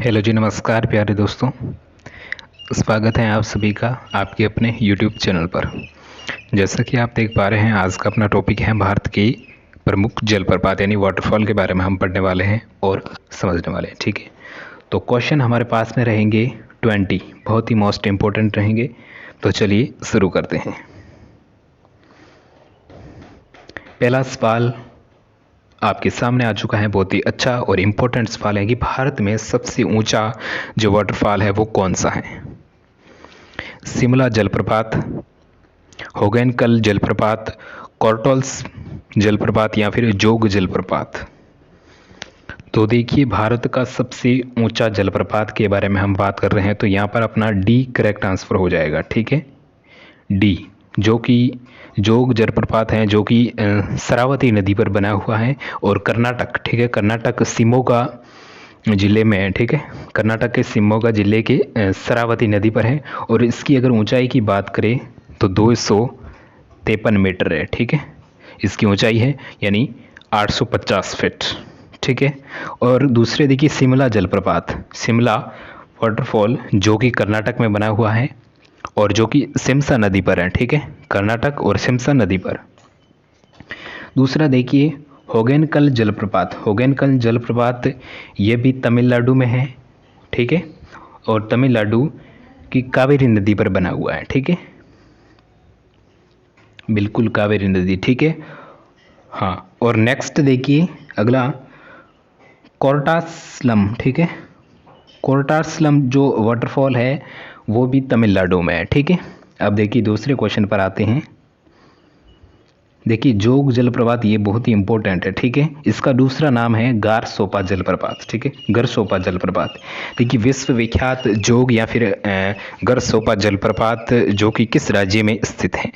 Hello जी, नमस्कार प्यारे दोस्तों। स्वागत है आप सभी का आपके अपने YouTube चैनल पर। जैसा कि आप देख पा रहे हैं, आज का अपना टॉपिक है भारत की प्रमुख जलप्रपात यानी वाटरफॉल के बारे में हम पढ़ने वाले हैं और समझने वाले हैं। ठीक है, तो क्वेश्चन हमारे पास में रहेंगे 20, बहुत ही मोस्ट इम्पोर्टेंट रहेंगे। तो चलिए शुरू करते हैं। पहला सवाल आपके सामने आ चुका है, बहुत ही अच्छा और इम्पोर्टेंट सवाल है कि भारत में सबसे ऊंचा जो वाटरफॉल है वो कौन सा है। शिमला जलप्रपात, होगेनकल जलप्रपात, कॉर्टल्स जलप्रपात या फिर जोग जलप्रपात। तो देखिए, भारत का सबसे ऊंचा जलप्रपात के बारे में हम बात कर रहे हैं, तो यहाँ पर अपना डी करेक्ट आंसर हो जाएगा। ठीक है, डी, जो कि जोग जलप्रपात है, जो कि शरावती नदी पर बना हुआ है और कर्नाटक, ठीक है, कर्नाटक शिमोगा जिले में है। ठीक है, कर्नाटक के शिमोगा जिले के शरावती नदी पर है और इसकी अगर ऊंचाई की बात करें तो 253 मीटर है। ठीक है, इसकी ऊंचाई है यानी 850 फीट। ठीक है, और दूसरे देखिए शिमला जलप्रपात, शिमला वाटरफॉल, जो कि कर्नाटक में बना हुआ है और जो कि सिमसा नदी पर है। ठीक है, कर्नाटक और सिमसा नदी पर। दूसरा देखिए होगेनकल जलप्रपात, होगेनकल जलप्रपात ये भी तमिलनाडु में है। ठीक है, और तमिलनाडु की कावेरी नदी पर बना हुआ है। ठीक है, बिल्कुल कावेरी नदी। ठीक है, हाँ, और नेक्स्ट देखिए अगला कोर्टासलम। ठीक है, कोर्टासलम जो वाटरफॉल है वो भी तमिलनाडु में है। ठीक है, अब देखिए दूसरे क्वेश्चन पर आते हैं। देखिए जोग जलप्रपात ये बहुत ही इंपॉर्टेंट है। ठीक है, इसका दूसरा नाम है गारसोपा जलप्रपात। ठीक है, गरसोपा जलप्रपात। देखिए विश्व विख्यात जोग या फिर गरसोपा जलप्रपात जो कि किस राज्य में स्थित है।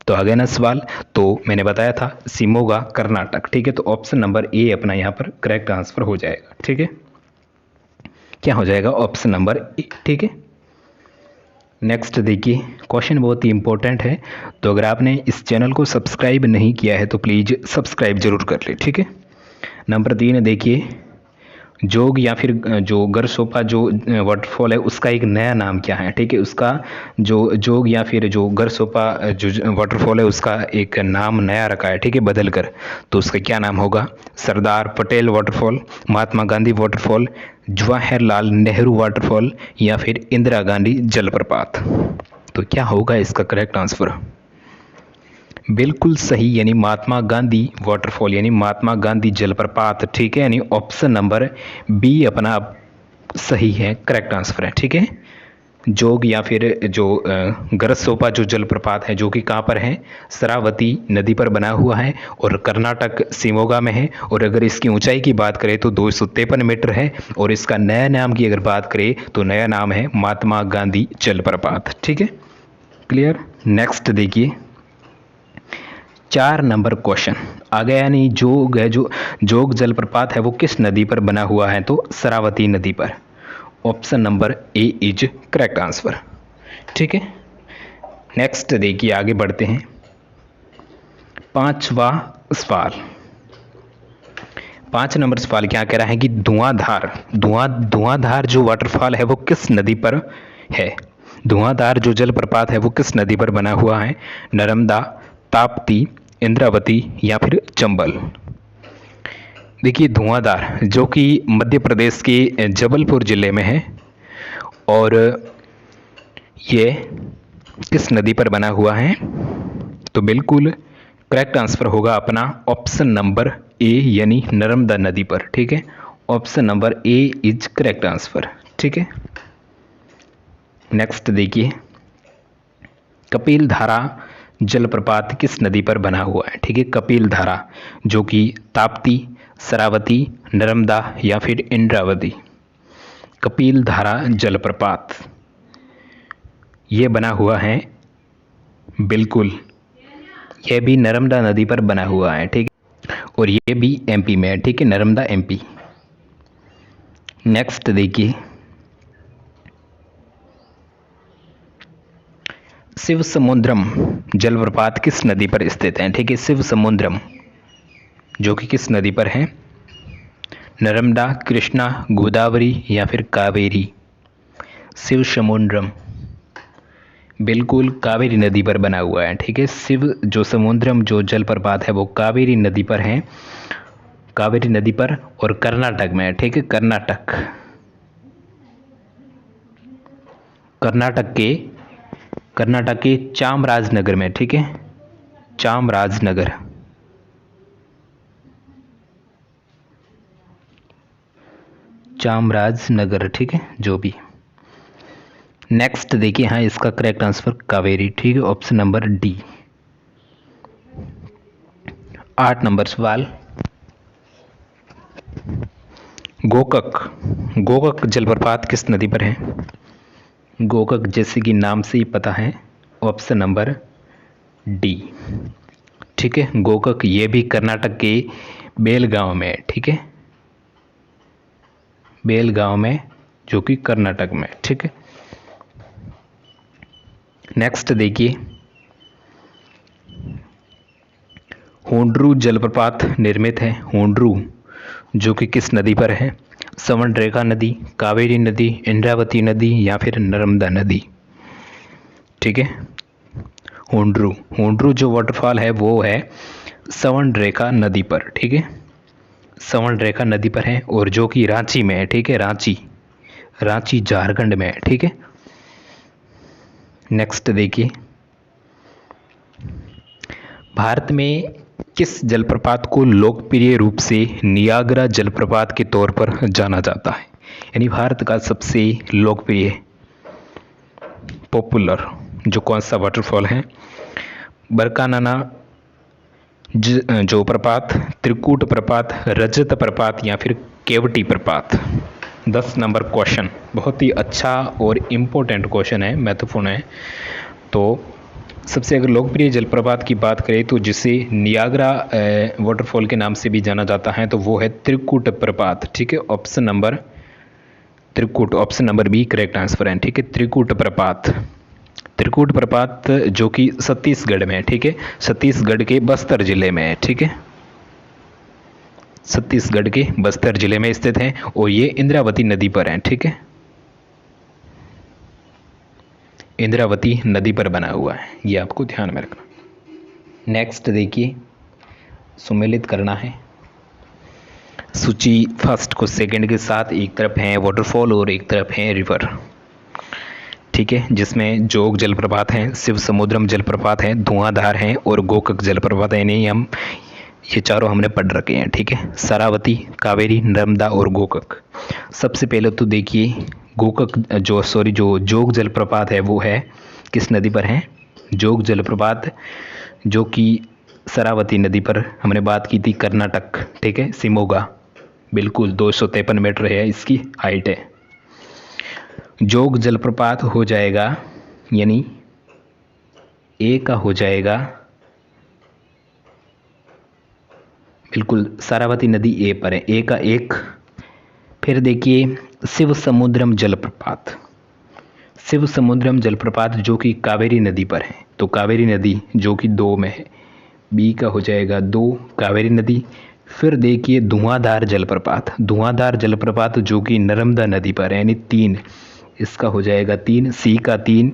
तो आ गया ना सवाल, तो मैंने बताया था शिमोगा कर्नाटक। ठीक है, तो ऑप्शन नंबर ए अपना यहाँ पर करेक्ट आंसर हो जाएगा। ठीक है, क्या हो जाएगा, ऑप्शन नंबर ए। ठीक है, नेक्स्ट देखिए क्वेश्चन बहुत ही इंपॉर्टेंट है, तो अगर आपने इस चैनल को सब्सक्राइब नहीं किया है तो प्लीज़ सब्सक्राइब जरूर कर ले। ठीक है, नंबर 3 देखिए जोग या फिर जो गरसोपा जो वाटरफॉल है उसका एक नया नाम क्या है। ठीक है, उसका जो जोग या फिर जो गरसोपा जो वाटरफॉल है उसका एक नाम नया रखा है। ठीक है, बदल कर, तो उसका क्या नाम होगा, Sardar Patel waterfall, Mahatma Gandhi waterfall, Jawaharlal Nehru waterfall या फिर इंदिरा गांधी जलप्रपात। तो क्या होगा इसका करेक्ट आंसर, बिल्कुल सही, यानी महात्मा गांधी वाटरफॉल यानी महात्मा गांधी जलप्रपात। ठीक है, यानी ऑप्शन नंबर बी अपना सही है, करेक्ट आंसर है। ठीक है, जोग या फिर जो गरसोपा जो जलप्रपात है जो कि कहाँ पर है, शरावती नदी पर बना हुआ है और कर्नाटक शिमोगा में है। और अगर इसकी ऊंचाई की बात करें तो 253 मीटर है और इसका नया नाम की अगर बात करें तो नया नाम है महात्मा गांधी जलप्रपात। ठीक है, क्लियर। नेक्स्ट देखिए 4 नंबर क्वेश्चन आ गया, यानी जोग है जो जोग जलप्रपात है वो किस नदी पर बना हुआ है, तो शरावती नदी पर। Option number A is correct answer. ठीक है, नेक्स्ट देखिए आगे बढ़ते हैं। 5वां सवाल, 5 नंबर सवाल क्या कह रहा है कि धुआंधार जो वाटरफॉल है वो किस नदी पर है। धुआंधार जो जलप्रपात है वो किस नदी पर बना हुआ है, नर्मदा, ताप्ती, इंद्रावती या फिर चंबल। देखिए धुआंधार जो कि मध्य प्रदेश के जबलपुर जिले में है और ये किस नदी पर बना हुआ है, तो बिल्कुल करेक्ट आंसर होगा अपना ऑप्शन नंबर ए यानी नर्मदा नदी पर। ठीक है, option number A is correct answer. ठीक है, नेक्स्ट देखिए कपिल धारा जलप्रपात किस नदी पर बना हुआ है। ठीक है, कपिल धारा जो कि ताप्ती, शरावती, नर्मदा या फिर इंद्रावती। कपिल धारा जलप्रपात ये बना हुआ है, बिल्कुल यह भी नर्मदा नदी पर बना हुआ है। ठीक है, और ये भी एमपी में है। ठीक है, नर्मदा एमपी। नेक्स्ट देखिए शिव समुद्रम जलप्रपात किस नदी पर स्थित है। ठीक है, शिव समुद्रम जो कि किस नदी पर है, नर्मदा, कृष्णा, गोदावरी या फिर कावेरी? शिव समुद्रम बिल्कुल कावेरी नदी पर बना हुआ है, ठीक है। शिव जो समुद्रम जो जलप्रपात है वो कावेरी नदी पर है, कावेरी नदी पर, और कर्नाटक में है, ठीक है। कर्नाटक, कर्नाटक के चामराजनगर में, ठीक है। चामराजनगर, चामराजनगर, ठीक है, जो भी। नेक्स्ट देखिए, हाँ इसका करेक्ट आंसर कावेरी, ठीक है, ऑप्शन नंबर डी। 8 नंबर सवाल, गोकक जलप्रपात किस नदी पर है? गोकक जैसे कि नाम से ही पता है, ऑप्शन नंबर डी, ठीक है। गोकक ये भी कर्नाटक के बेलगांव में है, ठीक है, बेलगांव में, जो कि कर्नाटक में, ठीक है। नेक्स्ट देखिए, होंड्रू जलप्रपात निर्मित है, होंड्रू जो कि किस नदी पर है? सवर्णरेखा नदी, कावेरी नदी, इंद्रावती नदी या फिर नर्मदा नदी, ठीक है। होंड्रू जो वाटरफॉल है वो है सवर्णरेखा नदी पर, ठीक है, सवर्णरेखा नदी पर है, और जो कि रांची में है, ठीक है, रांची झारखंड में है, ठीक है। नेक्स्ट देखिए, भारत में किस जलप्रपात को लोकप्रिय रूप से नियाग्रा जलप्रपात के तौर पर जाना जाता है? यानी भारत का सबसे लोकप्रिय पॉपुलर जो कौन सा वाटरफॉल है? बरकानाना जो प्रपात, त्रिकूट प्रपात, रजत प्रपात या फिर केवटी प्रपात? 10 नंबर क्वेश्चन, बहुत ही अच्छा और इम्पोर्टेंट क्वेश्चन है, महत्वपूर्ण है। तो सबसे अगर लोकप्रिय जलप्रपात की बात करें तो जिसे नियाग्रा वाटरफॉल के नाम से भी जाना जाता है तो वो है त्रिकूट प्रपात, ठीक है, option number Trikut, option number B correct answer है, ठीक है। त्रिकूट प्रपात जो कि छत्तीसगढ़ में है, ठीक है, छत्तीसगढ़ के बस्तर जिले में है, ठीक है, छत्तीसगढ़ के बस्तर जिले में स्थित है, और ये इंद्रावती नदी पर है, ठीक है, इंद्रावती नदी पर बना हुआ है, ये आपको ध्यान में रखना। नेक्स्ट देखिए, सुमेलित करना है सूची फर्स्ट को सेकंड के साथ, एक तरफ है वाटरफॉल और एक तरफ है रिवर, ठीक है, जिसमें जोग जलप्रपात है, शिव समुद्रम जलप्रपात है, धुआंधार है और गोकक जलप्रपात है। नहीं, हम ये चारों हमने पढ़ रखे हैं, ठीक है, शरावती, कावेरी, नर्मदा और गोकक। सबसे पहले तो देखिए गोकक जो जोग जलप्रपात है वो है किस नदी पर है? जोग जलप्रपात जो कि शरावती नदी पर हमने बात की थी, कर्नाटक, ठीक है, शिमोगा, बिल्कुल 253 मीटर है इसकी हाइट है। जोग जलप्रपात हो जाएगा, यानी ए का हो जाएगा, बिल्कुल शरावती नदी ए पर है, ए का एक। फिर देखिए शिव समुद्रम जलप्रपात, शिव समुद्रम जलप्रपात जो कि कावेरी नदी पर है, तो कावेरी नदी जो कि 2 में है, बी का हो जाएगा 2 कावेरी नदी। फिर देखिए धुआंधार जलप्रपात जो कि नर्मदा नदी पर है, यानी 3, इसका हो जाएगा 3, सी का 3।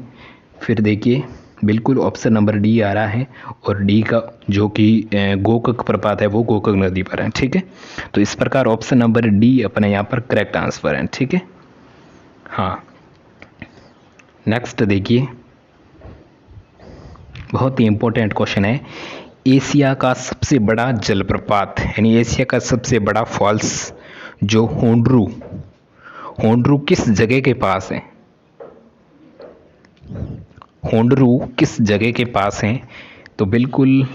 फिर देखिए बिल्कुल ऑप्शन नंबर डी आ रहा है, और डी का जो कि गोकक प्रपात है वो गोकक नदी पर है, ठीक है। तो इस प्रकार ऑप्शन नंबर डी अपने यहाँ पर करेक्ट आंसर है, ठीक है। हाँ, नेक्स्ट देखिए, बहुत ही इंपॉर्टेंट क्वेश्चन है, एशिया का सबसे बड़ा जलप्रपात, यानी एशिया का सबसे बड़ा फॉल्स जो होंड्रू किस जगह के पास है? होंड्रू किस जगह के पास है? तो बिल्कुल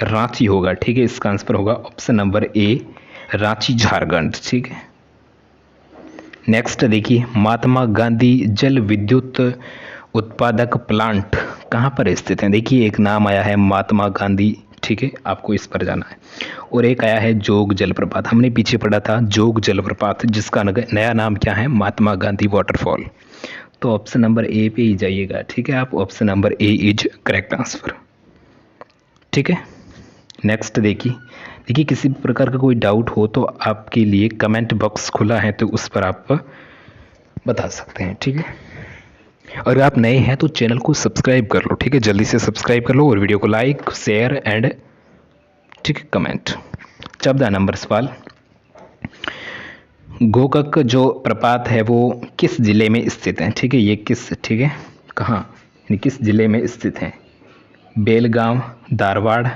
रांची होगा, ठीक है, इसका आंसर होगा option number A, Ranchi Jharkhand, ठीक है। नेक्स्ट देखिए, महात्मा गांधी जल विद्युत उत्पादक प्लांट कहाँ पर स्थित है? देखिए एक नाम आया है महात्मा गांधी, ठीक है, आपको इस पर जाना है, और एक आया है जोग जलप्रपात, हमने पीछे पढ़ा था जोग जलप्रपात, जिसका नया नाम क्या है? महात्मा गांधी वाटरफॉल। तो ऑप्शन नंबर ए पे ही जाइएगा, ठीक है, आप option number A is correct answer, ठीक है। नेक्स्ट देखिए किसी भी प्रकार का कोई डाउट हो तो आपके लिए कमेंट बॉक्स खुला है, तो उस पर आप बता सकते हैं, ठीक है। अगर आप नए हैं तो चैनल को सब्सक्राइब कर लो, ठीक है, जल्दी से सब्सक्राइब कर लो और वीडियो को लाइक शेयर एंड ठीक है कमेंट। 14 नंबर सवाल, गोकक जो प्रपात है वो किस जिले में स्थित है, ठीक है, ये ठीक है कहाँ यानी किस जिले में स्थित है, बेलगांव, धारवाड़,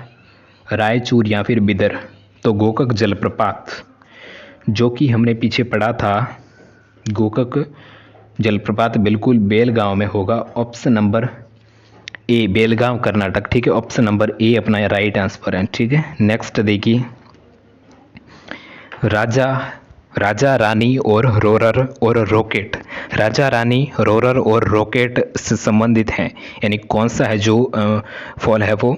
रायचूर या फिर बिदर। तो गोकक जलप्रपात जो कि हमने पीछे पढ़ा था, गोकक जलप्रपात बिल्कुल बेलगांव में होगा। Option number A Belgaum Karnataka, ठीक है, ऑप्शन नंबर ए अपना राइट आंसर है, ठीक है। नेक्स्ट देखिए, राजा रानी और रोरर और रॉकेट, राजा रानी रोरर और रॉकेट से संबंधित हैं, यानी कौन सा है जो फॉल है वो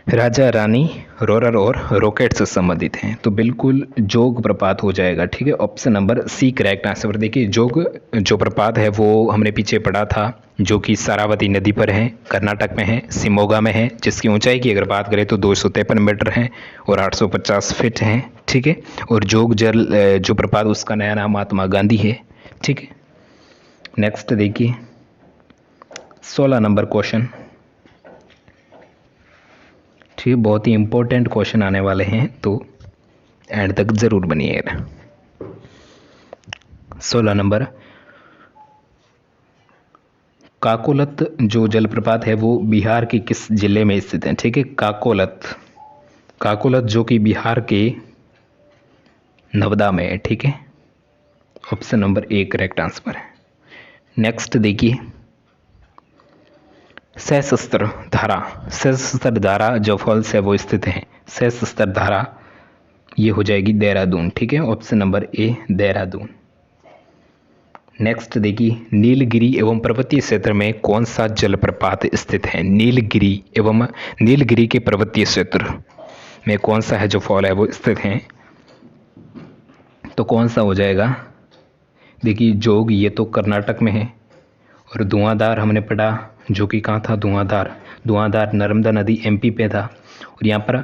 राजा रानी रोरर और रॉकेट से संबंधित हैं, तो बिल्कुल जोग प्रपात हो जाएगा, ठीक है, option number C correct answer. देखिए जोग जो प्रपात है वो हमने पीछे पढ़ा था, जो कि शरावती नदी पर है, कर्नाटक में है, शिमोगा में है, जिसकी ऊंचाई की अगर बात करें तो 253 मीटर है और 850 फीट है, ठीक है। और जोग जो प्रपात उसका नया नाम महात्मा गांधी है, ठीक है। नेक्स्ट देखिए 16 नंबर क्वेश्चन, ठीक है, बहुत ही इंपॉर्टेंट क्वेश्चन आने वाले हैं, तो एंड तक जरूर बनिएगा। 16 नंबर, काकोलत जो जलप्रपात है वो बिहार के किस जिले में स्थित है, ठीक है, काकोलत जो कि बिहार के नवदा में है, ठीक है, option number A correct answer है। नेक्स्ट देखिए, सशस्त्र धारा जो फॉल्स है वो स्थित है, सशस्त्र धारा ये हो जाएगी देहरादून, ठीक है, option number A Dehradun. Next देखिए, नीलगिरी एवं पर्वतीय क्षेत्र में कौन सा जलप्रपात स्थित है, नीलगिरी के पर्वतीय क्षेत्र में कौन सा है जो फॉल है वो स्थित है, तो कौन सा हो जाएगा। देखिए जोग ये तो कर्नाटक में है, और धुआंधार हमने पढ़ा जो कि कहाँ था, धुआंधार नर्मदा नदी एमपी पे था, और यहाँ पर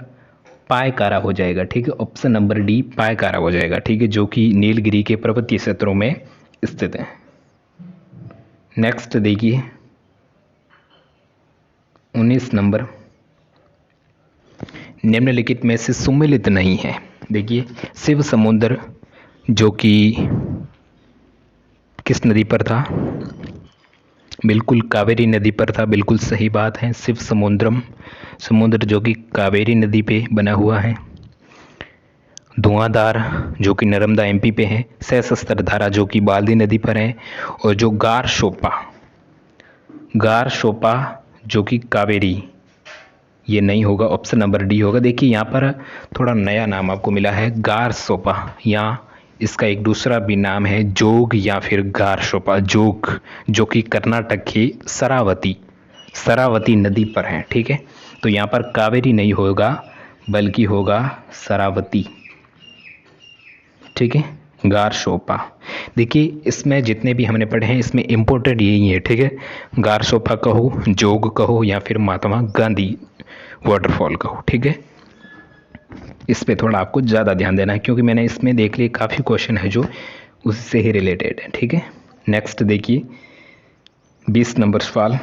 पायकारा हो जाएगा, ठीक है, ऑप्शन नंबर डी पायकारा हो जाएगा, ठीक है, जो कि नीलगिरी के पर्वतीय क्षेत्रों में स्थित है। नेक्स्ट देखिए 19 नंबर, निम्नलिखित में से सुमेलित नहीं है। देखिए शिव समुद्र जो कि किस नदी पर था, बिल्कुल कावेरी नदी पर था, बिल्कुल सही बात है, शिव समुद्र जो कि कावेरी नदी पे बना हुआ है। धुआंधार जो कि नर्मदा एमपी पे है, सशस्त्र धारा जो कि बाल्दी नदी पर है, और जो गार शोपा जो कि कावेरी, ये नहीं होगा, ऑप्शन नंबर डी होगा। देखिए यहाँ पर थोड़ा नया नाम आपको मिला है गार सोपा, या इसका एक दूसरा भी नाम है जोग या फिर गार शोपा, जोग जो कि कर्नाटक की शरावती नदी पर है, ठीक है, तो यहाँ पर कावेरी नहीं होगा बल्कि होगा शरावती, ठीक है, गार शोपा। देखिए इसमें जितने भी हमने पढ़े हैं इसमें इम्पोर्टेंट यही है, ठीक है, गार शोपा कहो, जोग कहो या फिर महात्मा गांधी वाटरफॉल कहो, ठीक है, इस पे थोड़ा आपको ज़्यादा ध्यान देना है, क्योंकि मैंने इसमें देख लिए काफ़ी क्वेश्चन है जो उससे ही रिलेटेड है, ठीक है। नेक्स्ट देखिए 20 नंबर सवाल,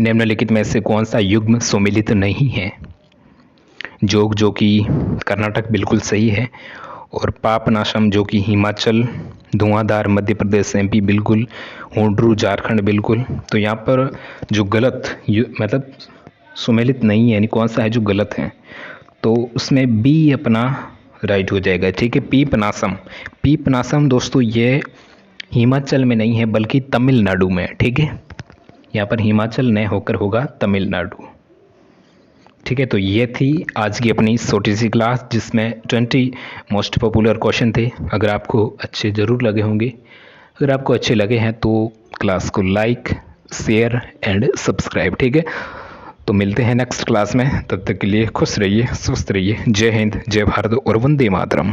निम्नलिखित में से कौन सा युग्म सुमेलित नहीं है, जोग जो कि कर्नाटक बिल्कुल सही है, और पापनाशम जो कि हिमाचल, धुआंधार मध्य प्रदेश एमपी बिल्कुल, होंडरू झारखंड बिल्कुल। तो यहाँ पर जो गलत मतलब सुमेलित नहीं है यानी कौन सा है जो गलत है, तो उसमें बी अपना राइट हो जाएगा, ठीक है, पीपनासम दोस्तों ये हिमाचल में नहीं है बल्कि तमिलनाडु में, ठीक है, यहाँ पर हिमाचल नहीं होकर होगा तमिलनाडु, ठीक है। तो ये थी आज की अपनी छोटी सी क्लास जिसमें 20 मोस्ट पॉपुलर क्वेश्चन थे। अगर आपको अच्छे ज़रूर लगे होंगे, अगर आपको अच्छे लगे हैं तो क्लास को लाइक शेयर एंड सब्सक्राइब, ठीक है। तो मिलते हैं नेक्स्ट क्लास में, तब तक के लिए खुश रहिए, स्वस्थ रहिए। जय हिंद, जय भारत और वंदे मातरम।